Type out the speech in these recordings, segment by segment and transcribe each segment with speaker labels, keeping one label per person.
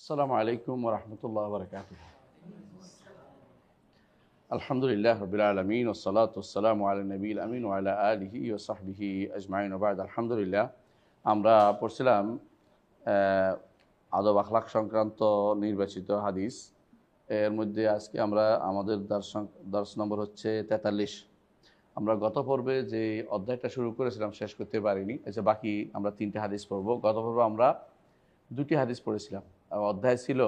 Speaker 1: আসসালামু আলাইকুম ওয়া রাহমাতুল্লাহি ওয়া বারাকাতুহু। আলহামদুলিল্লাহ রাব্বিল আলামিন ওয়াস সালাতু ওয়াস সালামু আলা নবিয়িল আমিন ওয়া আলা আলিহি ওয়া সাহবিহি আজমাইন ওয়া বা'দ। আলহামদুলিল্লাহ, আমরা পড়ছিলাম আদব আখলাক সংক্রান্ত নির্বাচিত হাদিস। এর মধ্যে আজকে আমরা আমাদের দর্শ নম্বর হচ্ছে 43। আমরা গত পর্বে যে অধ্যায়টা শুরু করেছিলাম শেষ করতে পারিনি, বাকি আমরা 3টে হাদিস পড়ব। গত পর্বে আমরা 2টি হাদিস পড়েছিলাম। অধ্যায় ছিল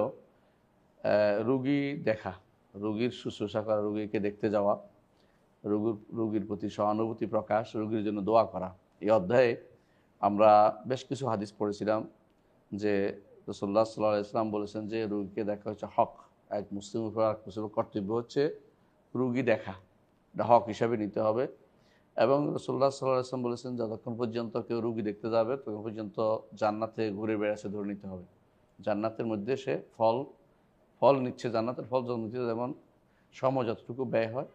Speaker 1: রুগী দেখা, রুগীর শুশ্রূষা করা, রুগীকে দেখতে যাওয়া, রুগীর প্রতি সহানুভূতি প্রকাশ, রুগীর জন্য দোয়া করা। এই অধ্যায়ে আমরা বেশ কিছু হাদিস পড়েছিলাম যে রাসূলুল্লাহ সাল্লাল্লাহু আলাইহি ওয়াসাল্লাম বলেছেন যে রুগীকে দেখা হচ্ছে হক। এক মুসলিমের উপর এক মুসলিমের কর্তব্য হচ্ছে রুগী দেখা, এটা হক হিসাবে নিতে হবে। এবং রাসূলুল্লাহ সাল্লাল্লাহু আলাইহি ওয়াসাল্লাম বলেছেন যতক্ষণ পর্যন্ত কেউ রুগী দেখতে যাবে ততক্ষণ পর্যন্ত জান্নাতে ঘুরে বেড়াচ্ছে ধরে নিতে হবে। জান্নাতের মধ্যে সে ফল নিচ্ছে, জান্নাতের ফল নিচ্ছে, যেমন সময় যতটুকু ব্যয় হয়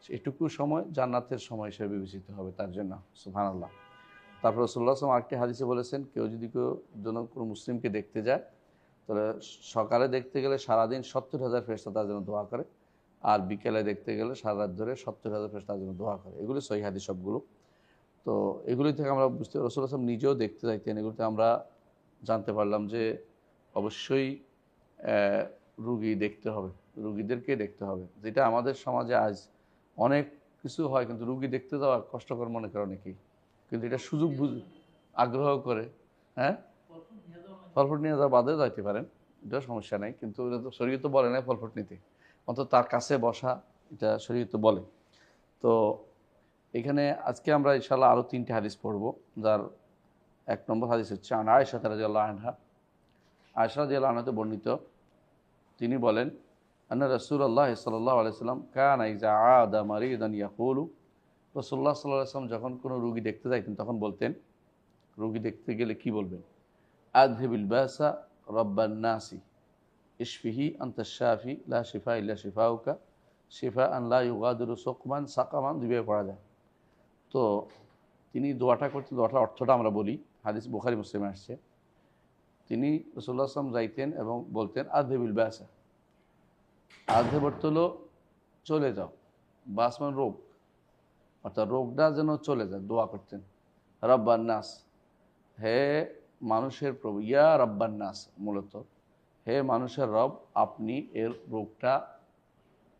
Speaker 1: সেটুকু সময় জান্নাতের সময় হিসেবে বিবেচিত হবে তার জন্য। সুবহানাল্লাহ। তারপর রাসূলুল্লাহ সাল্লাল্লাহু আলাইহি ওয়াসাল্লাম আরেকটি হাদিসে বলেছেন কেউ যদি কোনো মুসলিমকে দেখতে যায় তাহলে সকালে দেখতে গেলে সারাদিন 70,000 ফেরেশতা তার জন্য দোয়া করে, আর বিকেলে দেখতে গেলে সারা রাত ধরে 70,000 ফেরেশতা তার জন্য দোয়া করে। এগুলো সহিহ হাদিস সবগুলো। তো এগুলি থেকে আমরা বুঝতে, রাসূলুল্লাহ সাল্লাল্লাহু আলাইহি ওয়াসাল্লাম নিজেও দেখতে চাইতেন। এগুলোতে আমরা জানতে পারলাম যে অবশ্যই রুগী দেখতে হবে, রুগীদেরকে দেখতে হবে। যেটা আমাদের সমাজে আজ অনেক কিছু হয়, কিন্তু রুগী দেখতে যাওয়া কষ্টকর মনে করে অনেকেই, কিন্তু এটা সুযোগ আগ্রহ করে। হ্যাঁ, ফলফুট নিয়ে যাওয়া বাদেও যাইতে পারেন, এটা সমস্যা নাই, কিন্তু এটা তো শরীয়ত বলে না ফলফুট নিতে, অন্তত তার কাছে বসা এটা শরীয়ত বলে। তো এখানে আজকে আমরা ইনশাআল্লাহ আরও 3টে হাদিস পড়ব, যার 1 নম্বর হাদিস হচ্ছে আন আয়েশা রাদিয়াল্লাহু আনহা। আয়েশা রাদিয়াল্লাহু আনহা বর্ণিত, তিনি বলেন আন্না রাসূলুল্লাহ সাল্লাল্লাহু আলাইহি ওয়াসাল্লাম কানা ইযা আদা মারিদান ইয়াকুলু, রাসূলুল্লাহ সাল্লাল্লাহু আলাইহি ওয়াসাল্লাম যখন কোনো রোগী দেখতে যাইতেন তখন বলতেন, রোগী দেখতে গেলে কি বলবেন? আযহিবিল বাসা রাব্বান নাসি ইশফিহি আনতা শাফি লা শিফা ইল্লা শিফাউকা শিফাআন লা ইউগাদিরু সুকমান সাকামান, দুইভাবে পড়া যায়। তো তিনি দোয়াটা করতেন, দোয়াটার অর্থটা আমরা বলি, হাদিস বুখারী মুসলিমে আসছে। তিনি রাসূলুল্লাহ সাল্লাল্লাহু আলাইহি ওয়াসাল্লাম যাইতেন এবং বলতেন আযহিবিল বাসা, আযহিব অর্থ হলো চলে যাও, বাস মানে রোগ, অর্থাৎ রোগটা যেন চলে যায়, দোয়া করতেন। রাব্বান নাস, হে মানুষের প্রভু, ইয়া রাব্বান নাস, মূলত হে মানুষের রব, আপনি এর রোগটা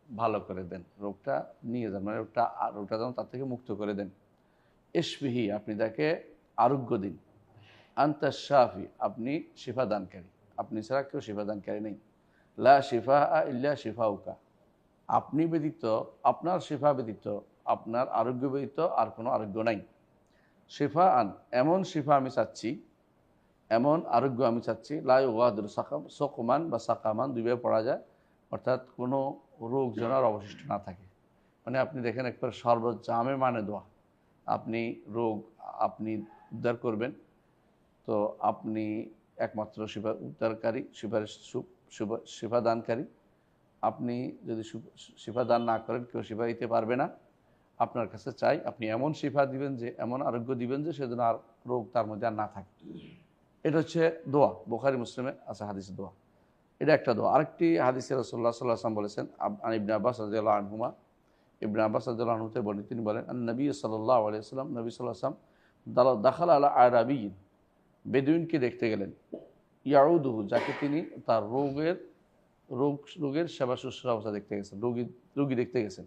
Speaker 1: ভালো করে দেন, রোগটা নিয়ে যান, মানে রোগটা যেন তার থেকে মুক্ত করে দেন। ইশফিহি, আপনি তাকে আরোগ্য দিন। আনতা শাফি, আপনি শিফা দানকারী, আপনি ছাড়া কেউ শিফা দানকারী নেই। লা শিফা ইল্লা শিফাউকা, আপনি ব্যতীত, আপনার শিফা ব্যতীত, আপনার আরোগ্য ব্যতীত আর কোনো আরোগ্য নাই। শিফা আন, এমন শিফা আমি চাচ্ছি, এমন আরোগ্য আমি চাচ্ছি, লা ইউগাদিরু সুকমান বা সাকামান, দুইভাবে পড়া যায়, অর্থাৎ কোনো রোগ যেন আর অবশিষ্ট না থাকে। মানে আপনি দেখেন একবার সর্বজামে মানে দোয়া, আপনি রোগ আপনি উদ্ধার করবেন, তো আপনি একমাত্র শিফা উদ্ধারকারী, শিফা দানকারী। আপনি যদি শিফা দান না করেন কেউ শিফা দিতে পারবে না। আপনার কাছে চাই আপনি এমন শিফা দিবেন, যে এমন আরোগ্য দিবেন যে সেজন্য আর রোগ তার মধ্যে আর না থাকে। এটা হচ্ছে দোয়া, বুখারী মুসলিমে আছে হাদিসের দোয়া, এটা একটা দোয়া। আরেকটি হাদিসে রাসূলুল্লাহ সাল্লাল্লাহু আলাইহি ওয়াসাল্লাম বলেছেন, ইবনে আব্বাস রাদিয়াল্লাহু আনহুমা, ইবনে আব্বাস রাদিয়াল্লাহু আনহু থেকে বর্ণিত, তিনি বলেন নবী সাল্লাল্লাহু আলাইহি ওয়াসাল্লাম, নবী সাল্লাল্লাহু আলাইহি ওয়াসাল্লাম দাখালা আলা আরাবিয়্যিন, বেদুইনকে দেখতে গেলেন, ইয়াউদুহু, যাকে তিনি তার রোগের সেবা শুশ্রূষা অবস্থা দেখতে গেছেন, রোগী দেখতে গেছেন।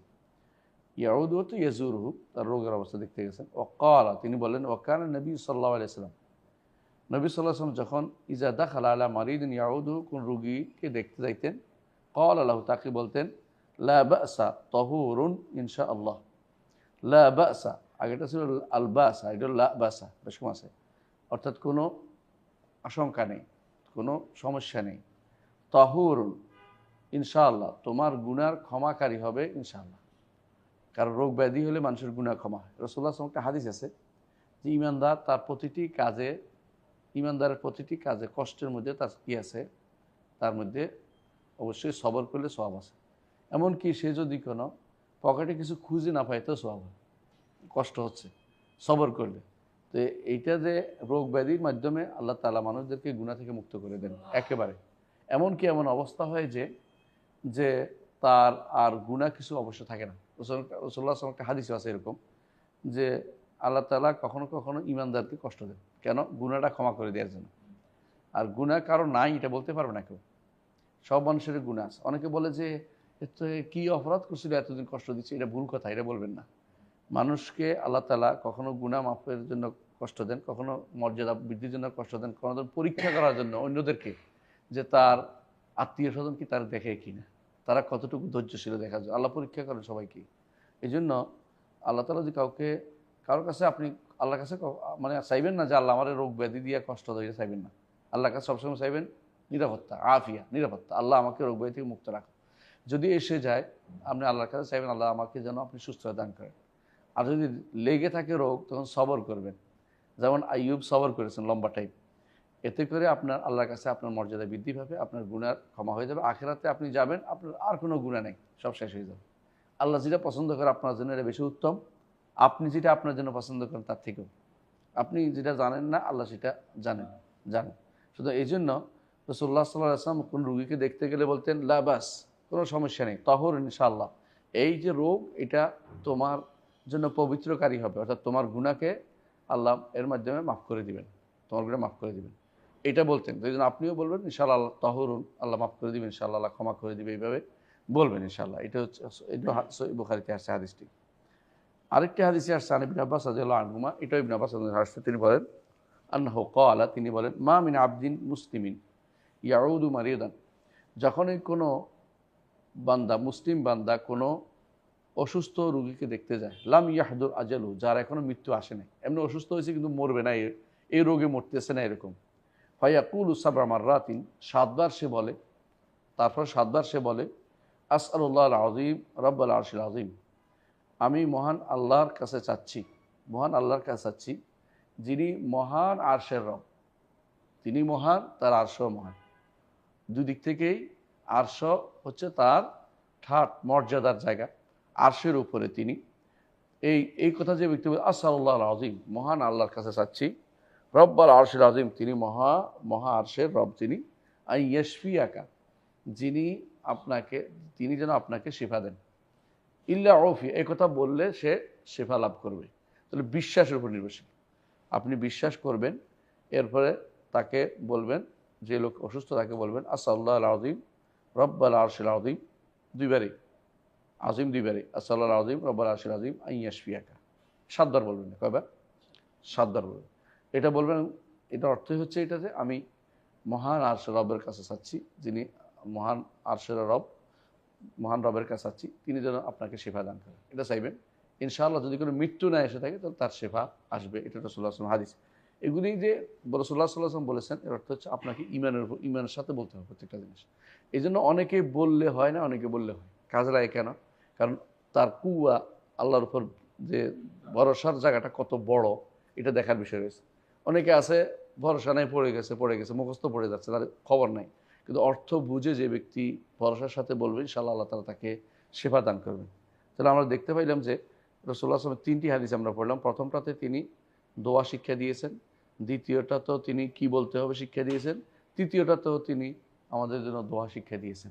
Speaker 1: ইয়াউদুহু তো ইয়াজুরুহু, তার রোগের অবস্থা দেখতে গেছেন। ওয়াকালা, তিনি বলেন, ওয়াকানা নবী সাল্লাল্লাহু আলাইহি ওয়াসাল্লাম, নবী সাল্লাল্লাহু আলাইহি ওয়াসাল্লাম যখন ইজা দাখালা আলা মারিদিন ইয়াউদুহু, কোন রোগীকে দেখতে যাইতেন, ক্বালা লাহু, তাকে বলতেন, লা বাসা তাহুরুন ইনশাআল্লাহ। লা বাসা, আগেটা ছিল আল বাসা, এটা লা বাসা, বেশ কম আছে, অর্থাৎ কোনো আশঙ্কা নেই, কোনো সমস্যা নেই। তাহুরুন, ইনশাআল্লাহ, তোমার গুনার ক্ষমাকারী হবে ইনশাআল্লাহ। কারণ রোগ ব্যাধি হলে মানুষের গুনাহ ক্ষমা হয়। রাসূলুল্লাহ সাল্লাল্লাহু আলাইহি ওয়াসাল্লাম একটা হাদিস আছে যে ইমানদার তার প্রতিটি কাজে, ইমানদারের প্রতিটি কাজে কষ্টের মধ্যে তার কি আছে, তার মধ্যে অবশ্যই সবর করলে সওয়াব আছে। এমনকি সে যদি কোনো পকেটে কিছু খুঁজে না পায় তো সওয়াব হয়, কষ্ট হচ্ছে, সবর করলে। তো এইটা যে রোগ ব্যাধির মাধ্যমে আল্লাহ তাআলা মানুষদেরকে গুনাহ থেকে মুক্ত করে দেন একেবারে, এমনকি এমন অবস্থা হয় যে যে তার আর গুনাহ কিছু অবশ্য থাকে না। রাসূলুল্লাহ সাল্লাল্লাহু আলাইহি ওয়াসাল্লাম একটা হাদিসে আছে এরকম যে আল্লাহ তাআলা কখনো কখনো ঈমানদারকে কষ্ট দেন। কেন? গুনাহটা ক্ষমা করে দেওয়ার জন্য। আর গুনাহ কারো নাই এটা বলতে পারবে না কেউ। সব মানুষের গুনাহ আছে। অনেকে বলে যে এত কি অপরাধ করছিল এতদিন কষ্ট দিচ্ছে, এটা ভুল কথা, এটা বলবেন না। মানুষকে আল্লাহ তাআলা কখনো গুনাহ মাফের জন্য কষ্ট দেন, কখনো মর্যাদা বৃদ্ধির জন্য কষ্ট দেন, কখনো পরীক্ষা করার জন্য অন্যদেরকে, যে তার আত্মীয় স্বজন কি তার দেখে কিনা, তারা কতটুকু ধৈর্যশীল দেখা যায়। আল্লাহ পরীক্ষা করেন সবাইকে। এই জন্য আল্লাহ তাআলা যদি কারোর কাছে আপনি আল্লাহর কাছে মানে চাইবেন না যে আল্লাহ আমার রোগ ব্যাধি দিয়ে কষ্ট দেয়, চাইবেন না। আল্লাহর কাছে সবসময় চাইবেন নিরাপত্তা, আফিয়া, নিরাপত্তা। আল্লাহ আমাকে রোগ ব্যাধি থেকে মুক্ত রাখো। যদি এসে যায় আপনি আল্লাহর কাছে চাইবেন আল্লাহ আমাকে যেন আপনি সুস্থতা দান করেন। আর যদি লেগে থাকে রোগ তখন সবর করবেন, যেমন আইয়ুব সবর করেছেন লম্বা টাইম। এতে করে আপনার আল্লাহর কাছে আপনার মর্যাদা বৃদ্ধি পাবে, আপনার গুনার ক্ষমা হয়ে যাবে। আখিরাতে আপনি যাবেন, আপনার আর কোনো গুনাহ নেই, সব শেষ হয়ে যাবে। আল্লাহ যেটা পছন্দ করে আপনার জন্য এটা বেশি উত্তম, আপনি যেটা আপনার জন্য পছন্দ করেন তার থেকেও। আপনি যেটা জানেন না আল্লাহ সেটা জানেন। শুধু এই জন্য রাসূলুল্লাহ সাল্লাল্লাহু আলাইহি ওয়াসাল্লাম কোন রোগীকে দেখতে গেলে বলতেন লা বাস, কোনো সমস্যা নেই, তহর ইনশাআল্লাহ। এই যে রোগ এটা তোমার জন্য পবিত্রকারী হবে, অর্থাৎ তোমার গুনাহকে আল্লাহ এর মাধ্যমে মাফ করে দিবেন, তোমার গুনাহ মাফ করে দিবেন, এটা বলতেন। তো এই জন্য আপনিও বলবেন ইনশাআল্লাহ তহরুন, আল্লাহ মাফ করে দিবেন ইনশাআল্লাহ, আল্লাহ ক্ষমা করে দিবে, এইভাবে বলবেন ইনশাআল্লাহ। এটা হচ্ছে সহিহ বুখারীতে আসছে হাদিসটি। আরেকটি হাদিসে আসছে আন ইবনে আব্বাস রাদিয়াল্লাহু আনহুমা, এটা ইবনে আব্বাস রাদিয়াল্লাহু আনহু, তিনি বলেন আন্নাহু ক্বালা, তিনি বলেন মা মিন আবদিন মুসলিমিন ইয়াউদু মারিদান, যখনই কোনো বান্দা, মুসলিম বান্দা কোনো অসুস্থ রোগীকে দেখতে যায়, লাম ইয়াহদুর আজালু, যার এখনো মৃত্যু আসে নাই, এমনি অসুস্থ হয়েছে কিন্তু মরবে না, এই রোগে মরতেছে না এরকম, ফায়াকুলু সাবআ মাররাতিন, 7 বার সে বলে, তারপর 7 বার সে বলে আসআলুল্লাহ আল আযীম রব্বুল আরশিল আযীম, আমি মহান আল্লাহর কাছে চাচ্ছি, মহান আল্লাহর কাছে চাচ্ছি, যিনি মহান আরশের রব, তিনি মহান, তার আরশও মহান। দুদিক থেকেই আরশ হচ্ছে তার ঠাট মর্যাদার জায়গা, আরশের উপরে তিনি। এই কথা যে ব্যক্তি বলে আসআলুল্লাহ আল আযীম, মহান আল্লাহর কাছে চাচ্ছি, রব্বুল আরশিল আযীম, তিনি মহা আরশের রব, তিনি আই ইয়াশফিয়াকা, তিনি যেন আপনাকে শিফা দেন, ইল্লা উফি, এই কথা বললে সে শিফা লাভ করবে। তাহলে বিশ্বাসের উপর নির্ভরশীল, আপনি বিশ্বাস করবেন, এরপরে তাকে বলবেন, যে লোক অসুস্থ তাকে বলবেন আসআলুল্লাহ আল আযীম রব্বুল আরশিল আযীম, দুইবারই আজিম, দুইবারই আসআলুল্লাহ আল আযীম রব্বুল আরশিল আযীম আন ইয়াশফিয়াকা, 7 বার বলবেন না, কয়বার? 7 বার বলবেন। এটা বলবেন, এটা অর্থই হচ্ছে এটা যে আমি মহান আরশের রবের কাছে চাচ্ছি, যিনি মহান আরশের রব, মহান রবের কাছে চাচ্ছি, তিনি যেন আপনাকে শেফা দান করেন, এটা চাইবেন। ইনশাআল্লাহ যদি কোনো মৃত্যু না এসে থাকে তাহলে তার শেফা আসবে, এটা রাসূলুল্লাহ সাল্লাল্লাহু আলাইহি ওয়াসাল্লাম হাদিস। এগুলি যে রাসূলুল্লাহ সাল্লাল্লাহু আলাইহি ওয়াসাল্লাম বলেছেন, এর অর্থ হচ্ছে আপনাকে ইমানের সাথে বলতে হবে প্রত্যেকটা জিনিস। এই জন্য অনেকে বললে হয় না, অনেকে বললে হয়, কাজে লাগে কেন? কারণ তার কুয়া, আল্লাহর উপর যে ভরসার জায়গাটা কত বড়, এটা দেখার বিষয় রয়েছে। অনেকে আছে ভরসা নাই, পড়ে গেছে, মুখস্থ পড়ে যাচ্ছে, তার খবর নাই। কিন্তু অর্থ বুঝে যে ব্যক্তি ভরসার সাথে বলবে ইনশাআল্লাহ আল্লাহ তাআলা তাকে শেফা দান করবেন। তাহলে আমরা দেখতে পাইলাম যে রাসূলুল্লাহ সাল্লাল্লাহু আলাইহি ওয়াসাল্লাম 3টি হাদিস আমরা পড়লাম। প্রথমটাতে তিনি দোয়া শিক্ষা দিয়েছেন, দ্বিতীয়টাতেও তিনি কি বলতে হবে শিক্ষা দিয়েছেন, তৃতীয়টাতেও তিনি আমাদের জন্য দোয়া শিক্ষা দিয়েছেন।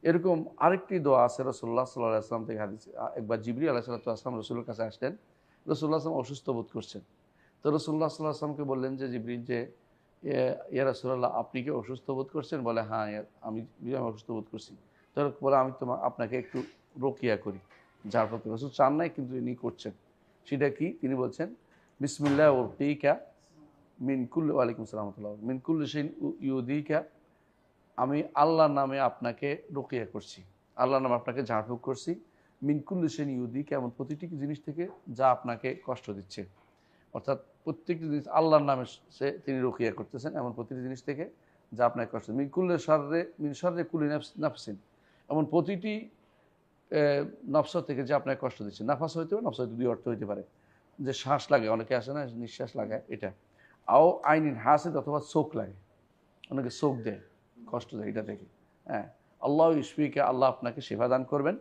Speaker 1: এরকম আরেকটি দোয়া আছে রাসূলুল্লাহ সাল্লাল্লাহু আলাইহি ওয়াসাল্লাম থেকে হাদিস। একবার জিবরীল আলাইহিস সালাম রাসূলের কাছে আসলেন, রাসূলুল্লাহ সাল্লাল্লাহু আলাইহি ওয়াসাল্লাম অসুস্থ বোধ করছেন। তো রাসূলুল্লাহ সাল্লাল্লাহু আলাইহি ওয়াসাল্লামকে বললেন যে জিবরীল, যে ইয়া রাসূলুল্লাহ, আপনি কি অসুস্থ বোধ করছেন? বলে হ্যাঁ, আমি অসুস্থ বোধ করছি। তো বলে আমি আপনাকে একটু রুকিয়া করি, যার প্রতি রাসূল চান নাই কিন্তু ইনি করছেন। সেটা কি? তিনি বলছেন বিসমিল্লাহ উরকিকা মিন কুল্লি, ওয়ালাইকুম আসসালাম ওয়া রাহমাতুল্লাহ, মিন কুল্লি শাইইন ইউদিকা, আমি আল্লাহর নামে আপনাকে রুকিয়া করছি, আল্লাহর নামে আপনাকে ঝাড়ফুঁক করছি, মিন কুল্লি শাইইন ইউদিকা, এমন প্রতিটি জিনিস থেকে যা আপনাকে কষ্ট দিচ্ছে, অর্থাৎ প্রত্যেকটি জিনিস আল্লাহর নামে তিনি রুকিয়া করতেছেন, এমন প্রতিটি জিনিস থেকে যা আপনাকে কষ্ট, মিন শাররি কুল্লি নাফসিন, এমন প্রতিটি নফস থেকে যে আপনাকে কষ্ট দিচ্ছে। নাফাস হইতে পারে, নফস হইতে দুই অর্থ হইতে পারে, যে শ্বাস লাগে, অনেকে আসে না নিঃশ্বাস লাগায়, এটা। আও আইনিন হাসিদ, অথবা চোখ লাগে, অনেকে চোখ দেয়, কষ্ট দেয় এটা থেকে। হ্যাঁ, আল্লাহ ইশফিকা, আল্লাহ আপনাকে শিফা দান করবেন,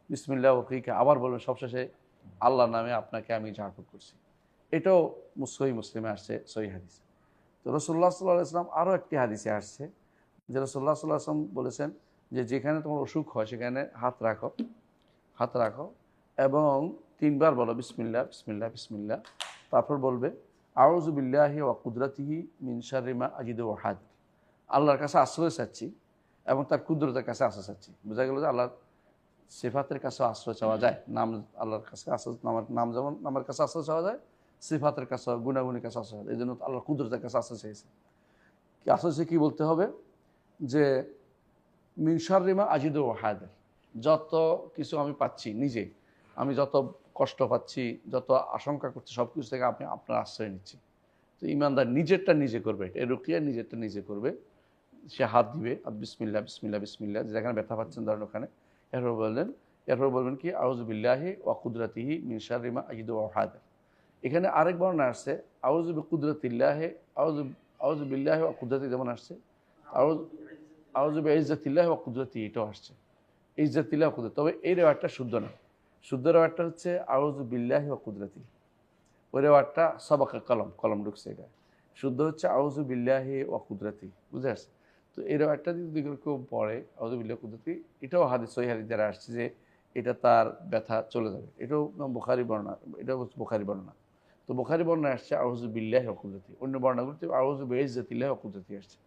Speaker 1: বিসমিল্লাহ ওয়াকিকা, আবার বলবেন সবশেষে আল্লাহর নামে আপনাকে আমি ঝাড়ফুঁক করছি। এটাও সহিহ মুসলিমে আসছে, সহিহ হাদিস। তো রাসূলুল্লাহ সাল্লাল্লাহু আলাইহি ওয়াসাল্লাম আরও একটি হাদিসে আসছে যে রাসূলুল্লাহ সাল্লাল্লাহু আলাইহি ওয়াসাল্লাম বলেছেন যে যেখানে তোমার অসুখ হয় সেখানে হাত রাখো এবং 3 বার বলো বিসমিল্লাহ বিসমিল্লাহ বিসমিল্লাহ। তারপর বলবে আউযু বিল্লাহি ওয়া কুদরাতিহি মিন শাররি মা আজিদু ওয়া হাদ, আল্লাহর কাছে আশ্রয় চাচ্ছি এবং তার কুদরতের কাছে আশ্রয় চাচ্ছি। বোঝা গেল যে আল্লাহর সিফাতের কাছে আশ্রয় চাওয়া যায়, নাম আল্লাহর কাছে আশ্রয়, নাম যেমন নামের কাছে আশ্রয় চাওয়া যায়, সিফাতের কাছে গুণাগুণের কাছে আশ্রয় চাওয়া যায়। এই জন্য আল্লাহর কুদরতের কাছে আশ্রয় চাইছে। কি আশ্রয় চেয়ে কী বলতে হবে যে মিন শাররি মা আজিদু ওয়া হাদ, যত কিছু আমি পাচ্ছি নিজে, আমি যত কষ্ট পাচ্ছি, যত আশঙ্কা করছি, সব কিছু থেকে আপনি আপনার আশ্রয় নিচ্ছি। তো ইমানদার নিজেরটা নিজে করবে, এই রুকিয়া নিজেরটা নিজে করবে। সে হাত দিবে বিসমিল্লাহ বিসমিল্লাহ বিসমিল্লাহ, যেখানে ব্যথা পাচ্ছেন ধরেন ওখানে। এরপর বলবেন কি আউযু বিল্লাহি ওয়া কুদরাতিহি মিন শাররি মা আজিদু ওয়া হাদ। এখানে আরেক বর্ণনা আসছে আউযু বিকুদরাতিল্লাহি, আউযু বিল্লাহি ওয়া কুদরাতিহি যেমন আসছে, আউযু বিইজ্জাতিল্লাহি ওয়া কুদরাতিহি এটাও আসছে, ইজ্জাতিল্লাহ ওয়া কুদরাতিহি। তবে এই রেওয়ায়তটা শুদ্ধ না। শুদ্ধ রেওয়ায়তটা হচ্ছে আউযু বিল্লাহি ওয়া কুদরাতিহি। ওই রেওয়ায়তটা সাবাকা কলম ঢুকছে এখানে। শুদ্ধ হচ্ছে আউযু বিল্লাহি ওয়া কুদরাতিহি, বুঝে আসছে? তো এই রেওয়ায়তটা যদি কেউ পড়ে আউযু বিল্লাহি কুদরাতিহি, এটাও হাদিস সহিহ হাদিস দ্বারা আসছে যে এটা তার ব্যথা চলে যাবে। এটাও বুখারী বর্ণনা, এটাও বুখারী বর্ণনা। তো বুখারী বর্ণনা আসছে আউযু বিল্লাহি ওয়া কুদরাতিহি, অন্য বর্ণনাগুলোতে আউযু বিইজ্জাতিল্লাহি ওয়া কুদরাতিহি আসছে।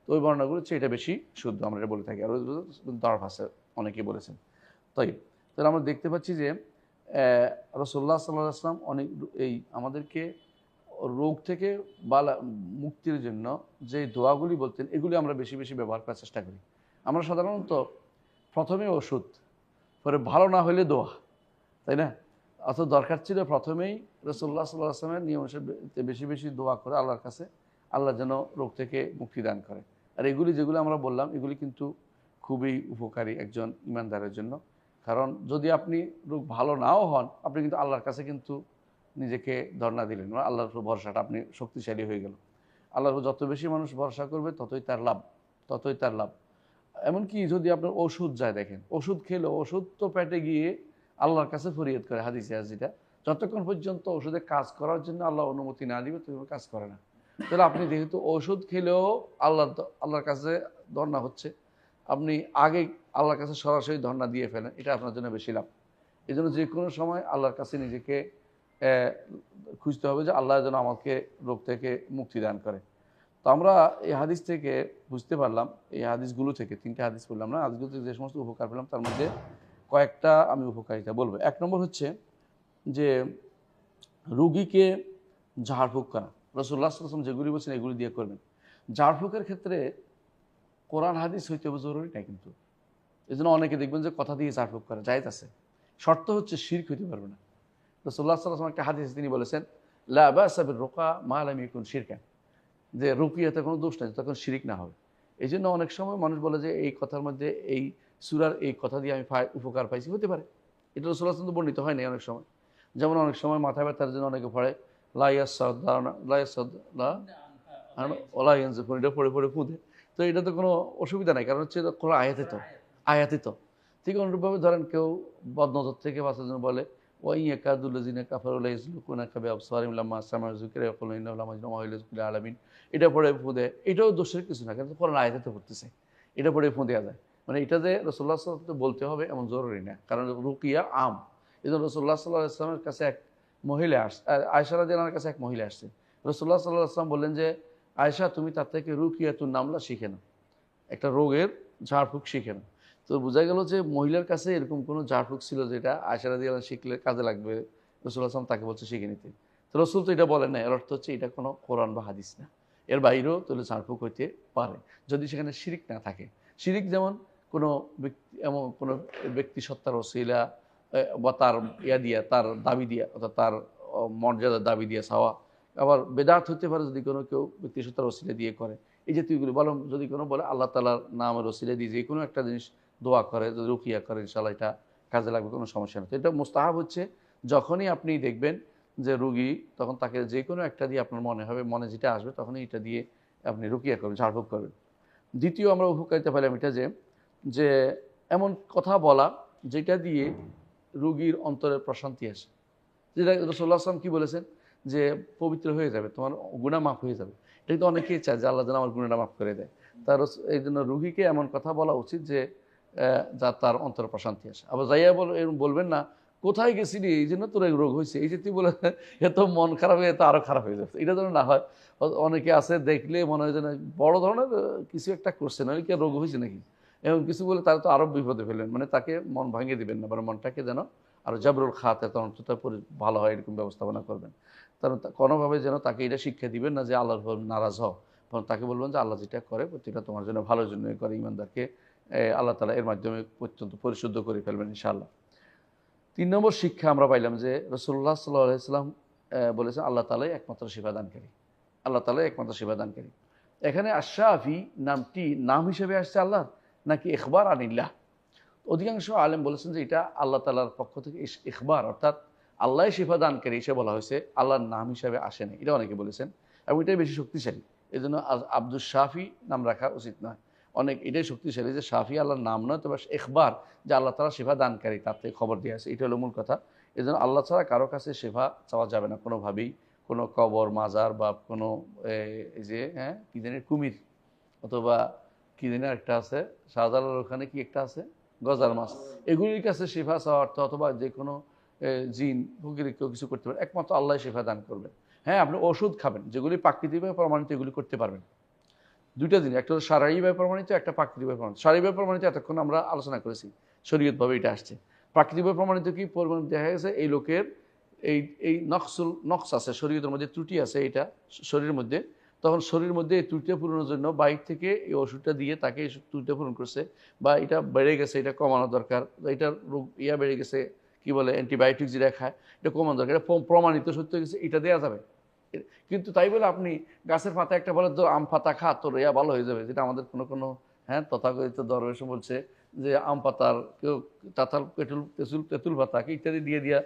Speaker 1: তো ওই বর্ণনাগুলো হচ্ছে এটা বেশি শুদ্ধ, আমরা এটা বলে থাকি। আর দরফ আছে, অনেকেই বলেছেন। তাই তাহলে আমরা দেখতে পাচ্ছি যে রাসূলুল্লাহ সাল্লাল্লাহু আলাইহি ওয়াসাল্লাম অনেক এই আমাদেরকে রোগ থেকে মুক্তির জন্য যে দোয়াগুলি বলতেন, এগুলি আমরা বেশি বেশি ব্যবহার করার চেষ্টা করি। আমরা সাধারণত প্রথমে ওষুধ, পরে ভালো না হলে দোয়া, তাই না? অথচ দরকার ছিল প্রথমেই রাসূলুল্লাহ সাল্লাল্লাহু আলাইহি ওয়াসাল্লামের নিয়ম অনুসারে বেশি বেশি দোয়া করে আল্লাহর কাছে, আল্লাহ যেন রোগ থেকে মুক্তি দান করে। আর এগুলি যেগুলো আমরা বললাম এগুলি কিন্তু খুবই উপকারী একজন ইমানদারের জন্য। কারণ যদি আপনি রোগ ভালো নাও হন, আপনি কিন্তু আল্লাহর কাছে কিন্তু নিজেকে ধর্ণা দিলেন, আল্লাহর উপর ভরসাটা আপনি শক্তিশালী হয়ে গেল। আল্লাহর উপর যত বেশি মানুষ ভরসা করবে ততই তার লাভ। এমনকি যদি আপনার ওষুধ যায়, দেখেন ওষুধ খেলে ওষুধ তো পেটে গিয়ে আল্লাহর কাছে ফরিয়াদ করে, হাদিসে আছে যেটা, যতক্ষণ পর্যন্ত ওষুধে কাজ করার জন্য আল্লাহ অনুমতি না দিবে তখন কাজ করে না। তাহলে আপনি যেহেতু ওষুধ খেলেও আল্লাহর কাছে ধর্ণা হচ্ছে, আপনি আগে আল্লাহর কাছে সরাসরি ধর্ণা দিয়ে ফেলেন, এটা আপনার জন্য বেশি লাভ। এই জন্য যে কোনো সময় আল্লাহর কাছে নিজেকে খুঁজতে হবে যে আল্লাহ যেন আমাকে রোগ থেকে মুক্তি দান করে। তো আমরা এই হাদিস থেকে বুঝতে পারলাম, এই হাদিসগুলো থেকে 3টে হাদিস বললাম না, হাদিসগুলো থেকে যে সমস্ত উপকার পেলাম তার মধ্যে কয়েকটা আমি উপকারিতা বলবো। 1 নম্বর হচ্ছে যে রুগীকে ঝাড়ফুঁক করা। রাসূলুল্লাহ সাল্লাল্লাহু আলাইহি ওয়াসাল্লাম যেগুলি বলছেন এগুলি দিয়ে করবেন। ঝাড়ফুঁকের ক্ষেত্রে কোরআন হাদিস হইতে হবে জরুরি না কিন্তু। এই জন্য অনেকে দেখবেন যে কথা দিয়ে ঝাড়ফুঁক করে, জায়েজ আছে। শর্ত হচ্ছে শিরক হইতে পারবে না। রাসূলুল্লাহ সাল্লাল্লাহু আলাইহি ওয়াসাল্লাম একটা হাদিসে তিনি বলেছেন লা বা'সা বির-রুকা মা লাম ইয়াকুন শিরকান, যে রুকিয়াতে কোনো দোষ নাই তখন শিরিক না হবে। এই জন্য অনেক সময় মানুষ বলে যে এই কথার মধ্যে এই সূরার এই কথা দিয়ে আমি উপকার পাইছি, হতে পারে। এটা রাসূলুল্লাহ সাল্লাল্লাহু আলাইহি ওয়াসাল্লাম বর্ণিত হয় না অনেক সময়। যেমন অনেক সময় মাথা ব্যথার জন্য অনেকে পড়ে লা ইয়ানজিফুন, এটা পড়ে ফুঁদে। তো এটা তো কোনো অসুবিধা নাই, কারণ হচ্ছে কোনো আয়াতে তো। ঠিক অনুরূপভাবে ধরেন কেউ বদনজর থেকে বাঁচার জন্য বলে ওয়াইয়াকাদুল্লাযিনা কাফারু লা ইয়াযলিকুনাকা বিআবসারিহিম লাম্মা সামি'ু যিকরা ইয়াকুলুনা ইন্নাহু লামাজনুন ওয়া ইলা যিকরিল আলামিন, এটা পড়ে ফুঁদে। এটাও দোষের কিছু না, কিন্তু কোরআন আয়াতে তো পড়তেছে, এটা পড়ে ফুঁ দেওয়া যায়। মানে এটা যে রাসূলুল্লাহ সাল্লাল্লাহু আলাইহি ওয়াসাল্লাম বলতে হবে এমন জরুরি না, কারণ রুকিয়া আম। এই জন্য রাসূলুল্লাহ সাল্লাল্লাহু আলাইহি ওয়াসাল্লামের কাছে এক মহিলা আয়েশা রাদিয়াল্লাহু আনহার কাছে এক মহিলা আসছে। রাসূলুল্লাহ সাল্লাল্লাহু আলাইহি ওয়াসাল্লাম বললেন যে আয়েশা তুমি তার থেকে রুকিয়াতুন নামলা শিখে নাও, একটা রোগের ঝাড়ফুঁক শিখে নাও। তো বোঝা গেল যে মহিলার কাছে এরকম কোনো ঝাড়ফুঁক ছিল যেটা আয়েশা রাদিয়াল্লাহু আনহা শিখলে কাজে লাগবে, রাসূলুল্লাহ সাল্লাল্লাহু আলাইহি ওয়াসাল্লাম তাকে বলছে শিখে নিতে। তো রাসূল তো এটা বলেন না, এর অর্থ হচ্ছে এটা কোনো কোরআন বা হাদিস না, এর বাইরেও তাহলে ঝাড়ফুঁক হইতে পারে যদি সেখানে শিরিক না থাকে। শিরিক যেমন কোনো ব্যক্তি, এমন কোনো ব্যক্তি সত্তার ওসিলা বা তার দিয়া তার দাবি দিয়া, অর্থাৎ তার মর্যাদার দাবি দিয়ে চাওয়া। আবার বেদাত হতে পারে যদি কোনো কেউ ব্যক্তি সত্তার ওসিলা দিয়ে করে, এই জাতীয়গুলি। বরং যদি কোনো বলে আল্লাহ তাআলার নামের ওসিলা দিয়ে যে কোনো একটা জিনিস দোয়া করে, যদি রুকিয়া করে, ইনশাআল্লাহ এটা কাজে লাগবে, কোনো সমস্যা নেই। তো এটা মুস্তাহাব হচ্ছে যখনই আপনি দেখবেন যে রুগী, তখন তাকে যে কোনো একটা দিয়ে আপনার মনে হবে, মনে যেটা আসবে তখনই এটা দিয়ে আপনি রুকিয়া করবেন, ঝাড়ফুঁক করবেন। দ্বিতীয় আমরা উপকারিতা পেলাম এটা যে এমন কথা বলা যেটা দিয়ে রুগীর অন্তরে প্রশান্তি আসে। যেটা রাসূলুল্লাহ সাল্লাল্লাহু আলাইহি ওয়াসাল্লাম কি বলেছেন যে পবিত্র হয়ে যাবে, তোমার গুনাহ মাফ হয়ে যাবে। এটা কিন্তু অনেকেই চায় যে আল্লাহ যেন আমার গুনাহটা মাফ করে দেয়। তার এই জন্য রুগীকে এমন কথা বলা উচিত যে যা তার অন্তরে প্রশান্তি আসে। আবার যাইয়া এরকম বলবেন না, কোথায় গেছিলি এই জন্য তোর এই রোগ হয়েছে, এই যে তুই বলে এত মন খারাপ হয়ে, এত আরো খারাপ হয়ে যাচ্ছে, এটা যেন না হয়। অনেকে আছে দেখলে মনে হয় যেন বড় ধরনের কিছু একটা করছে, নইলে কি আর রোগ হয়েছে নাকি, এমন কিছু বলে তারা তো আরো বিপদে ফেলবেন। মানে তাকে মন ভাঙিয়ে দিবেন না, বরং মনটাকে যেন আরো জাবরুল খাতে অন্তত ভালো হয় এরকম ব্যবস্থাপনা করবেন। কারণ কোনোভাবে যেন তাকে এটা শিক্ষা দিবেন না যে আল্লাহর উপর নারাজ হও, বরং তাকে বলবেন যে আল্লাহ যেটা করে প্রত্যেকটা তোমার জন্য ভালোর জন্যই করে। ইমানদারকে আল্লাহ তাআলা এর মাধ্যমে অত্যন্ত পরিশুদ্ধ করে ফেলবেন ইনশাআল্লাহ। ৩ নম্বর শিক্ষা আমরা পাইলাম যে রাসূলুল্লাহ সাল্লাল্লাহু আলাইহি ওয়াসাল্লাম বলেছেন আল্লাহ তাআলাই একমাত্র শিফাদানকারী, আল্লাহ তাআলাই একমাত্র শিফাদানকারী। এখানে আশ-শাফি নামটি নাম হিসেবে আসছে আল্লাহর, নাকি ইখবার আনিল্লাহ? অধিকাংশ আলেম বলেছেন যে এটা আল্লাহ তাআলার পক্ষ থেকে ইখবার, অর্থাৎ আল্লাহই শিফাদানকারী হিসেবে বলা হয়েছে, আল্লাহর নাম হিসেবে আসেনি, এটা অনেকে বলেছেন। এবং এটাই বেশি শক্তিশালী, এই জন্য আব্দুস শাফি নাম রাখা উচিত নয়। অনেক এটাই শক্তিশালী যে শাফি আল্লাহর নাম নয়, তবে ইখবার যে আল্লাহ তাআলা শিফা দানকারী, তার থেকে খবর দিয়ে আছে, এটা হলো মূল কথা। এই জন্য আল্লাহ ছাড়া কারো কাছে শিফা চাওয়া যাবে না কোনোভাবেই। কোনো কবর, মাজার বা কোনো এই যে কি জানি কুমির, অথবা কি জানি একটা আছে শাহজালাল, ওখানে কি একটা আছে গজার মাছ, এগুলির কাছে শিফা চাওয়া অর্থ, অথবা যে কোনো জিন ফকির কেউ কিছু করতে পারে, একমাত্র আল্লাহ শিফা দান করবেন। হ্যাঁ, আপনি ওষুধ খাবেন, যেগুলি প্রাকৃতিকভাবে প্রমাণিত এগুলি করতে পারবেন। দুইটা জিনিস, একটা হলো শারীরিকভাবে প্রমাণিত, একটা প্রাকৃতিকভাবে প্রমাণিত। শারীরিকভাবে প্রমাণিত এতক্ষণ আমরা আলোচনা করেছি, শরীয়তভাবে এটা আসছে। প্রাকৃতিকভাবে প্রমাণিত কি দেখা গেছে এই লোকের এই এই নকশ আছে শরীয়তের মধ্যে, ত্রুটি আছে এটা শরীরের মধ্যে, তখন শরীরের মধ্যে এই ত্রুটিটা পূরণের জন্য বাইরে থেকে এই ওষুধটা দিয়ে তাকে এই ত্রুটিটা পূরণ করছে, বা এটা বেড়ে গেছে, এটা কমানো দরকার, এটার রোগ বেড়ে গেছে, কি বলে অ্যান্টিবায়োটিক যেটা খায়, এটা কমানো দরকার, এটা প্রমাণিত সত্য গেছে, এটা দেওয়া যাবে। কিন্তু তাই বলে আপনি গাছের পাতা একটা বলে তো আম পাতা খা, তোর ভালো হয়ে যাবে, যেটা আমাদের কোনো কোনো তথাকথিত দরবেশ বলছে যে আম পাতার কেউ তাতাল তেঁতুল পাতাকে ইত্যাদি দিয়ে দিয়া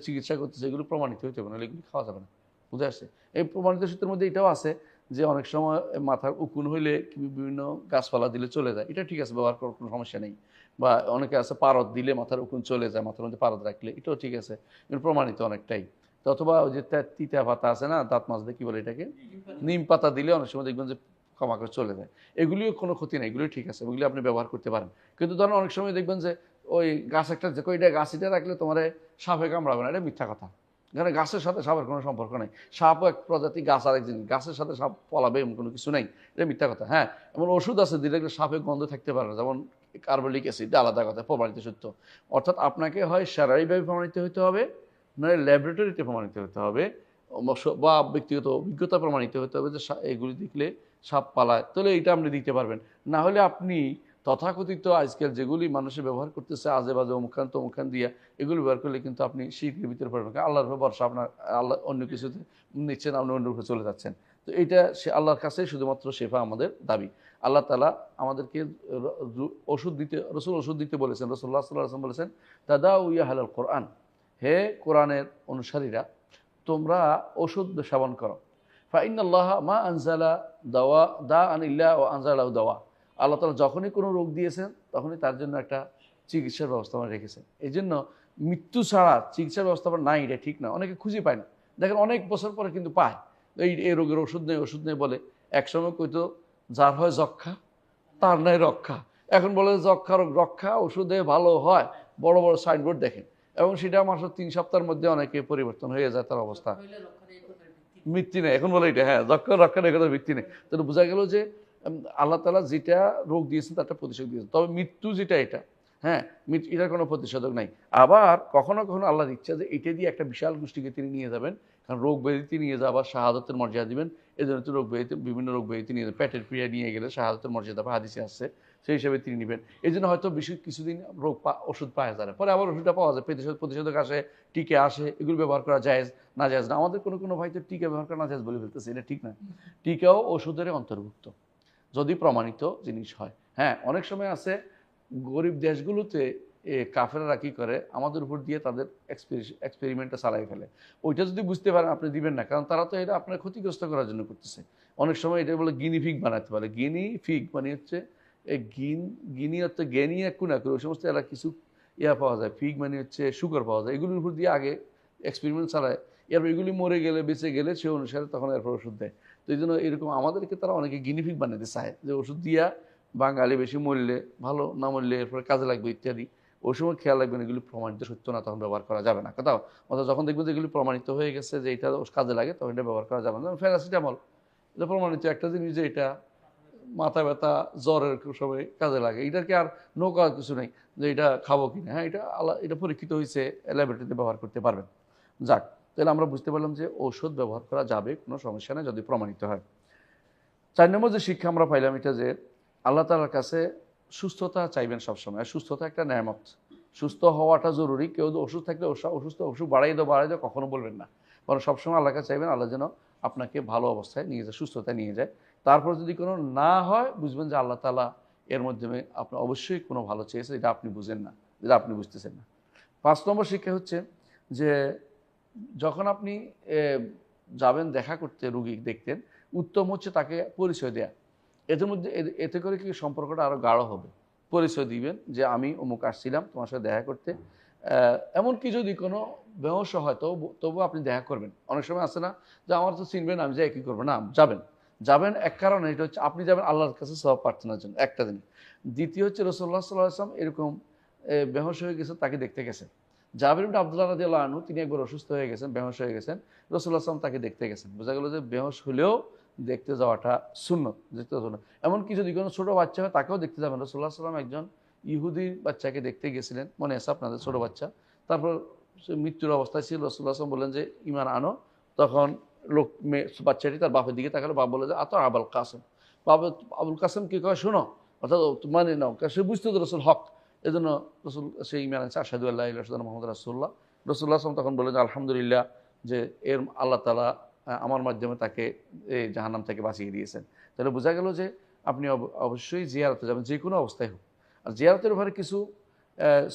Speaker 1: চিকিৎসা করতেছে, এগুলো প্রমাণিত হইতে হবে, নাহলে এগুলি খাওয়া যাবে না। বুঝে আসছে? এই প্রমাণিত সূত্রের মধ্যে এটাও আছে যে অনেক সময় মাথার উকুন হইলে বিভিন্ন গাছপালা দিলে চলে যায়, এটা ঠিক আছে, ব্যবহার করার কোনো সমস্যা নেই। বা অনেকে আছে পারদ দিলে মাথার উকুন চলে যায়, মাথার মধ্যে পারদ রাখলে, এটাও ঠিক আছে, এগুলো প্রমাণিত অনেকটাই। অথবা ওই যে তিতা পাতা আছে না, দাঁত মাজতে কি বলে এটাকে, নিম পাতা দিলে অনেক সময় দেখবেন যে ক্ষমা করে চলে যায়, এগুলিও কোনো ক্ষতি নেই, এগুলিও ঠিক আছে, ওগুলি আপনি ব্যবহার করতে পারেন। কিন্তু ধরেন অনেক সময় দেখবেন যে ওই গাছ একটা যে কইটা গাছ এটা রাখলে তোমার সাপে কামড়াবে না, এটা মিথ্যা কথা। এখানে গাছের সাথে সাপের কোনো সম্পর্ক নেই, সাপও এক প্রজাতি, গাছ আরেক জিনিস, গাছের সাথে সাপ পলাবে এমন কোনো কিছু নেই, এটা মিথ্যা কথা। হ্যাঁ, এমন ওষুধ আছে দিলে সাপে গন্ধ থাকতে পারে না, যেমন কার্বলিক অ্যাসিড, আলাদা কথা, প্রমাণিত সত্য। অর্থাৎ আপনাকে হয় শারীরিকভাবে প্রমাণিত হতে হবে, নয় ল্যাবরেটরিতে প্রমাণিত হতে হবে, বা ব্যক্তিগত অভিজ্ঞতা প্রমাণিত হতে হবে যে এগুলি দেখলে সাপ পালায়, তাহলে এটা আপনি দিতে পারবেন। না হলে আপনি তথাকথিত আজকাল যেগুলি মানুষে ব্যবহার করতেছে আজে বাজে অমুখান তমুখান দিয়া, এগুলো ব্যবহার করলে কিন্তু আপনি শিরকের ভিতরে পড়বেন। আল্লাহর ভরসা, আপনার আল্লাহ অন্য কিছুতে নিচ্ছেন, আপনি অন্য উপরে চলে যাচ্ছেন। তো এটা সে আল্লাহর কাছে শুধুমাত্র শেফা আমাদের দাবি। আল্লাহ তাআলা আমাদেরকে ওষুধ দিতে, রসুল ওষুধ দিতে বলেছেন। রাসূলুল্লাহ সাল্লাল্লাহু আলাইহি ওয়াসাল্লাম বলেছেন তাদাউ ইয়া আহলাল কোরআন, হে কোরআনের অনুসারীরা, তোমরা ওষুধ সেবন করো। ফাইনাল্লাহ মা আনজালা দাওয়া দা আনিল্লাহ ও আনজালাহু দাওয়া, আল্লাহ তাআলা যখনই কোনো রোগ দিয়েছেন তখনই তার জন্য একটা চিকিৎসার ব্যবস্থাপনা রেখেছেন। এই জন্য মৃত্যু ছাড়া চিকিৎসার ব্যবস্থাপনা নাই, এটা ঠিক না। অনেকে খুঁজে পায় না, দেখেন অনেক বছর পরে কিন্তু পায়, এই রোগের ওষুধ নেই, ওষুধ নেই বলে। একসময় কইতো যার হয় যক্ষা তার নাই রক্ষা, এখন বলে যক্ষা রোগ রক্ষা ওষুধে ভালো হয়, বড় বড় সাইনবোর্ড দেখেন, এবং সেটা মাত্র 3 সপ্তাহের মধ্যে অনেকে পরিবর্তন হয়ে যায় তার অবস্থা, মৃত্যু নেই এখন বলে এটা। হ্যাঁ, যক্ষা রক্ষা নেই, কথা মৃত্যু নেই। তাহলে বোঝা গেল যে আল্লাহ তাআলা যেটা রোগ দিয়েছেন তার একটা প্রতিষেধক দিয়েছেন, তবে মৃত্যু যেটা এটা, হ্যাঁ, এটার কোনো প্রতিষেধক নাই। আবার কখনো কখনো আল্লাহর ইচ্ছা যে এটা দিয়ে একটা বিশাল গোষ্ঠীকে তিনি নিয়ে যাবেন, কারণ রোগ ব্যাধিতে নিয়ে যাবার শাহাদাতের মর্যাদা দিবেন, এই জন্য তো রোগ ব্যাধিতে বিভিন্ন রোগ ব্যাধিতে নিয়ে যাবেন, পেটের পীড়া নিয়ে গেলে শাহাদাতের মর্যাদা বা হাদিসে আসছে, সেই হিসাবে তিনি নেবেন। এই জন্য হয়তো কিছুদিন ওষুধ পাওয়া যায় না, পরে আবার ওষুধটা পাওয়া যায়, প্রতিষেধক আসে, টিকে আসে, এগুলো ব্যবহার করা জায়েজ না জায়েজ না। আমাদের কোনো ভাই তো টিকা ব্যবহার করা না জায়েজ বলে ফেলতেছে, এটা ঠিক না। টিকাও ওষুধের অন্তর্ভুক্ত যদি প্রমাণিত জিনিস হয়। হ্যাঁ, অনেক সময় আছে গরিব দেশগুলোতে কাফেররা কি করে, আমাদের উপর দিয়ে তাদের এক্সপেরিমেন্টটা চালাই ফেলে। ওইটা যদি বুঝতে পারেন আপনি দিবেন না, কারণ তারা তো এটা আপনার ক্ষতিগ্রস্ত করার জন্য করতেছে। অনেক সময় এটা বলে গিনি ফিগ বানাতে পারে, গিনি ফিগ মানে হচ্ছে গিনি হচ্ছে জ্ঞানী কুনা করে, ওই সমস্ত এরা কিছু পাওয়া যায়, ফিগ মানে হচ্ছে সুগার পাওয়া যায়, এগুলোর উপর দিয়ে আগে এক্সপেরিমেন্ট চালায়, এরপর এগুলি মরে গেলে বেঁচে গেলে সে অনুসারে তখন এরপর ওষুধ দেয়। তো এই জন্য এরকম আমাদেরকে তারা অনেকে গিনিফিক বানাতে চায় যে ওষুধ দিয়া বাঙালি বেশি মরলে ভালো, না মরলে এরপরে কাজে লাগবে ইত্যাদি। ওই সময় খেয়াল রাখবেন এগুলি প্রমাণিত সত্য না, তখন ব্যবহার করা যাবে না। কোথাও অর্থাৎ যখন দেখবেন যে এগুলি প্রমাণিত হয়ে গেছে যে এটা কাজে লাগে, তখন এটা ব্যবহার করা যাবে না। প্যারাসিটামল এটা প্রমাণিত একটা জিনিস যে এটা মাথা ব্যথা জ্বরের সময় কাজে লাগে, এটার কি আর নৌকা কিছু নেই যে এটা খাবো কিনা। হ্যাঁ, এটা এটা পরীক্ষিত হয়েছে, ল্যাবরেটরিতে ব্যবহার করতে পারবেন। যাক, তাহলে আমরা বুঝতে পারলাম যে ঔষধ ব্যবহার করা যাবে, কোনো সমস্যা নেই যদি প্রমাণিত হয়। 4 নম্বর যে শিক্ষা আমরা পাইলাম এটা যে আল্লাহ তাআলার কাছে সুস্থতা চাইবেন সবসময়। সুস্থতা একটা নেয়ামত, সুস্থ হওয়াটা জরুরি। কেউ ওষুধ থাকলে ওষুধ বাড়াই দাও কখনো বলবেন না, বরং সবসময় আল্লাহর কাছে চাইবেন আল্লাহ যেন আপনাকে ভালো অবস্থায় নিয়ে যায়, সুস্থতায় নিয়ে যায়। তারপর যদি কোনো না হয় বুঝবেন যে আল্লাহ তাআলা এর মাধ্যমে আপনার অবশ্যই কোনো ভালো চেয়েছে, এটা আপনি বুঝেন না, যেটা আপনি বুঝতেছেন না। 5 নম্বর শিক্ষা হচ্ছে যে যখন আপনি যাবেন দেখা করতে, রুগী দেখতেন, উত্তম হচ্ছে তাকে পরিচয় দেয়া। এদের মধ্যে এতে করে কি সম্পর্কটা আরও গাঢ় হবে। পরিচয় দিবেন যে আমি অমুক আসছিলাম তোমার সাথে দেখা করতে। এমনকি যদি কোনো বেহস হয় তবু আপনি দেখা করবেন। অনেক সময় আছে না যে আমার তো চিনবেন, আমি যাই কী করবো, না যাবেন। যাবেন এক কারণে, এটা হচ্ছে আপনি যাবেন আল্লাহর কাছে সওয়াব প্রার্থনার জন্য, একটা জিনিস। দ্বিতীয় হচ্ছে রাসূলুল্লাহ সাল্লাল্লাহু আলাইহি ওয়াসাল্লাম এরকম বেহুশ হয়ে গেছে, তাকে দেখতে গেছেন। জাবির ইবনে আব্দুল্লাহ রাদিয়াল্লাহু আনহু তিনি একবার অসুস্থ হয়ে গেছেন, বেহুশ হয়ে গেছেন, রাসূলুল্লাহ সাল্লাল্লাহু আলাইহি ওয়াসাল্লাম তাকে দেখতে গেছেন। বোঝা গেল যে বেহুশ হলেও দেখতে যাওয়াটা সুন্নত, দেখতে সুন্নত। এমনকি যদি কোনো ছোটো বাচ্চা হয় তাকেও দেখতে যাবেন। রাসূলুল্লাহ সাল্লাল্লাহু আলাইহি ওয়াসাল্লাম একজন ইহুদি বাচ্চাকে দেখতে গেছিলেন, মনে আছে আপনাদের, ছোটো বাচ্চা। তারপর সে মৃত্যুর অবস্থায় ছিল, রাসূলুল্লাহ সাল্লাল্লাহু আলাইহি ওয়াসাল্লাম বললেন যে ঈমান আনো। তখন বাচ্চাটি তার বাপের দিকে তাকালো, বাপ বলে যে আতো আবুল কাসেম। বাবা আবুল কাসেম কি কয় শোনো, অর্থাৎ মানে নাও, সে বুঝতে তো রসুল হক। এই জন্য রসুল সেই ঈমান আনছে, আশহাদু আল্লা ইলাহা ইল্লাল্লাহ মুহাম্মাদুর রাসূলুল্লাহ। রাসূলুল্লাহ সাল্লাল্লাহু আলাইহি ওয়াসাল্লাম তখন বললেন যে আলহামদুলিল্লাহ, যে এর আল্লাহ তাআলা আমার মাধ্যমে তাকে এই জাহান্নাম থেকে বাঁচিয়ে দিয়েছেন। তাহলে বোঝা গেল যে আপনি অবশ্যই জিয়ারতে যাবেন, যে কোনো অবস্থায় হোক। আর জিয়ারতের ব্যাপারে কিছু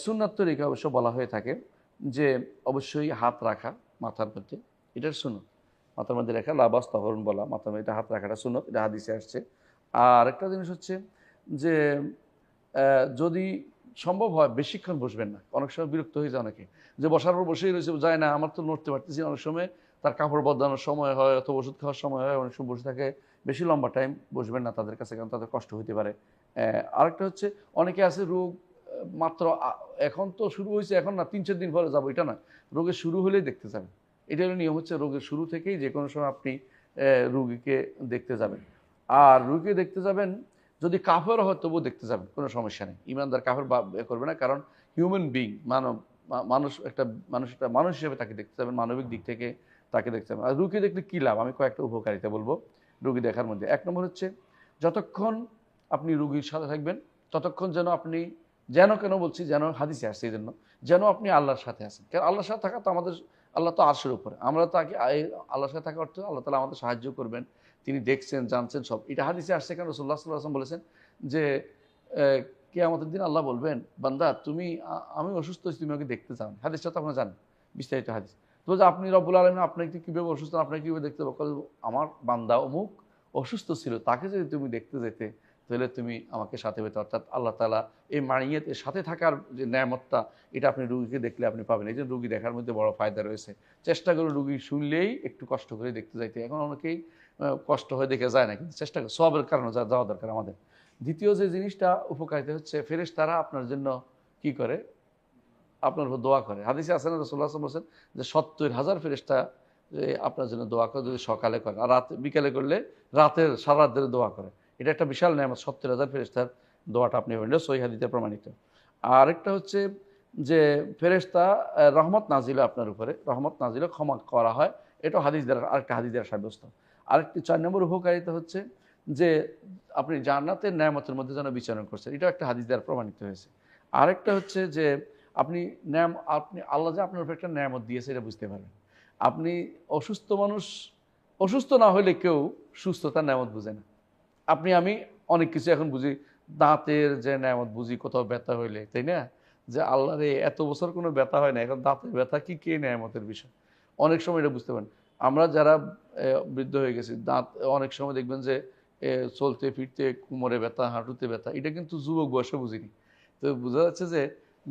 Speaker 1: সুন্নাত তরিকা অবশ্য বলা হয়ে থাকে, যে অবশ্যই হাত রাখা মাথার মধ্যে, এটার সুন্নত। মাথার মধ্যে রাখা লাবাস তহরণ বলা, মাথার মধ্যে হাত রাখাটা সুন্নত, এটা হাদিসে আসছে। আর একটা জিনিস হচ্ছে যে যদি সম্ভব হয় বেশিক্ষণ বসবেন না। অনেক সময় বিরক্ত হয়ে যায় অনেকে, যে বসার পর বসেই রয়েছে, যায় না, আমার তো নড়তে পারতেছি। অনেক সময় তার কাপড় বদলানোর সময় হয় অথবা ওষুধ খাওয়ার সময় হয়, অনেক সময় বসে থাকে। বেশি লম্বা টাইম বসবেন না তাদের কাছে, কারণ তাদের কষ্ট হতে পারে। আরেকটা হচ্ছে অনেকে আছে রোগ মাত্র এখন তো শুরু হয়েছে, এখন না 3-4 দিন পরে যাবো, এটা না, রোগের শুরু হলেই দেখতে যাবেন। এটা হলো নিয়ম, হচ্ছে রোগের শুরু থেকেই যে কোনো সময় আপনি রুগীকে দেখতে যাবেন। আর রুগীকে দেখতে যাবেন যদি কাফের হয় তবুও দেখতে যাবেন, কোনো সমস্যা নেই। ইমানদার কাফের করবে না, কারণ হিউম্যান বিং, মানুষ একটা মানুষ হিসেবে তাকে দেখতে যাবেন, মানবিক দিক থেকে তাকে দেখতে যাবেন। আর রুগী দেখলে কী লাভ, আমি কয়েকটা উপকারিতা বলবো রুগী দেখার মধ্যে। 1 নম্বর হচ্ছে যতক্ষণ আপনি রুগীর সাথে থাকবেন ততক্ষণ যেন আপনি, কেন বলছি, যেন হাদিসে আসছে এই জন্য, যেন আপনি আল্লাহর সাথে আছেন। কারণ আল্লাহর সাথে থাকা তো আমাদের, আল্লাহ তো আরশের উপরে, আমরা তাকে আল্লাহর সাথে থাকা অর্থ আল্লাহ তাআলা আমাদের সাহায্য করবেন, তিনি দেখছেন জানছেন সব। এটা হাদিসে আসছে, কারণ রাসূলুল্লাহ সাল্লাল্লাহু আলাইহি ওয়াসাল্লাম বলেছেন যে কিয়ামতের দিন আল্লাহ বলবেন, বান্দা তুমি, আমি অসুস্থ হয়েছি, তুমি আমাকে দেখতে চাও। হাদিসটা তো আপনারা জানেন, বিস্তারিত হাদিস। তো যে আপনি রব্বুল আলামিন আপনাকে কীভাবে অসুস্থ, আপনাকে কীভাবে দেখতে পাবো, আমার বান্দা অমুক অসুস্থ ছিল, তাকে যদি তুমি দেখতে যেতে তাহলে তুমি আমাকে সাথে পেতে। অর্থাৎ আল্লাহ তাআলা এই মানিয়াতের সাথে থাকার যে নেয়ামতটা, এটা আপনি রুগীকে দেখলে আপনি পাবেন। এই জন্য রুগী দেখার মধ্যে বড় ফায়দা রয়েছে। চেষ্টা করুন রুগী শুনলেই একটু কষ্ট করে দেখতে যাইতে। এখন অনেকেই কষ্ট হয়ে দেখে যায় না, কিন্তু চেষ্টা করে, সবের কারণে যাওয়া দরকার আমাদের। দ্বিতীয় যে জিনিসটা উপকারিতা হচ্ছে, ফেরেশতারা আপনার জন্য কি করে, আপনার উপর দোয়া করে। হাদিসে আছে না, রাসূলুল্লাহ সাল্লাল্লাহু আলাইহি ওয়াসাল্লাম বলেছেন যে 70,000 ফেরেশতা আপনার জন্য দোয়া করে, যদি সকালে করে, আর বিকালে করলে রাতের সারা রাত ধরে দোয়া করে। এটা একটা বিশাল নেয়ামত, 70,000 ফেরেশতার দোয়াটা আপনি পাবেন, এটা সহিহ হাদিসে প্রমাণিত। আরেকটা হচ্ছে যে ফেরেশতা রহমত নাজিল আপনার উপরে, রহমত নাজিলে ক্ষমা করা হয়, এটা হাদিস দ্বারা, আরেকটা হাদিস দ্বারা সাব্যস্ত। আরেকটি 4 নম্বর উপকারিতা হচ্ছে যে আপনি জান্নাতের নেয়ামতের মধ্যে যেন বিচরণ করছেন, এটাও একটা হাদিস দ্বারা প্রমাণিত হয়েছে। আরেকটা হচ্ছে যে আপনি আল্লাহ যে আপনার উপর একটা নেয়ামত দিয়েছে এটা বুঝতে পারবেন। আপনি অসুস্থ মানুষ, অসুস্থ না হলে কেউ সুস্থতার নেয়ামত বুঝে না। আমি অনেক কিছু এখন বুঝি, দাঁতের যে নেয়ামত বুঝি কোথাও ব্যথা হইলে, তাই না, যে আল্লাহর এত বছর কোনো ব্যথা হয় না, এখন দাঁতের ব্যথা কি কে নেয়ামতের বিষয়, অনেক সময় এটা বুঝতে পারেন। আমরা যারা বৃদ্ধ হয়ে গেছি, দাঁত অনেক সময় দেখবেন যে চলতে ফিরতে কোমরে ব্যথা, হাঁটুতে ব্যথা, এটা কিন্তু যুবক বয়সে বুঝিনি। তো বোঝা যাচ্ছে যে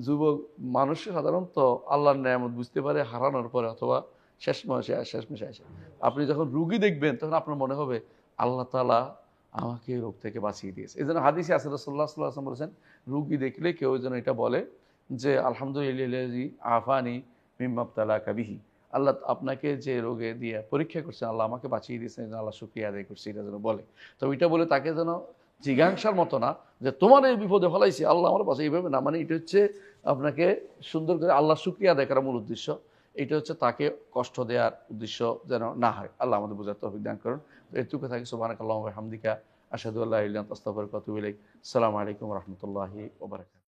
Speaker 1: যুবক মানুষ সাধারণত আল্লাহর নেয়ামত বুঝতে পারে হারানোর পরে, অথবা শেষমেশে আসে। আপনি যখন রুগী দেখবেন তখন আপনার মনে হবে আল্লাহ তাআলা আমাকে এই রোগ থেকে বাঁচিয়ে দিয়েছে। এই জন্য হাদিসে আছে রাসূলুল্লাহ সাল্লাল্লাহু আলাইহি ওয়াসাল্লাম বলেছেন, রুগী দেখলে কেউ যেন এটা বলে যে আলহামদুলিল্লাহি আফানি মিম্মা ইবতালাকা বিহি। আল্লাহ আপনাকে যে রোগে দিয়ে পরীক্ষা করছেন, আল্লাহ আমাকে বাঁচিয়ে দিয়েছেন, এই জন্য আল্লাহ শুকরিয়া আদায় করছি, এটা যেন বলে। তো এটা বলে তাকে যেন জিজ্ঞাসার মতো না যে তোমার এই বিপদে ফলাইছি আল্লাহ আমার বাঁচাই, এইভাবে না। মানে এটা হচ্ছে আপনাকে সুন্দর করে আল্লাহ শুকরিয়া আদায় করার মূল উদ্দেশ্য। এটা হচ্ছে তাকে কষ্ট দেওয়ার উদ্দেশ্য যেন না হয়। আল্লাহ আমাদের বোঝার তৌফিক দান করুন। তো এটুকু থাকি। সুবহানাকাল্লাহুম্মা ওয়া বিহামদিকা আশহাদু আল্লা ইলাহা ইল্লা আনতা আস্তাগফিরুকা ওয়া আতুবু ইলাইক। আসসালামু আলাইকুম ওয়া রাহমাতুল্লাহি ওয়া বারাকাতুহু।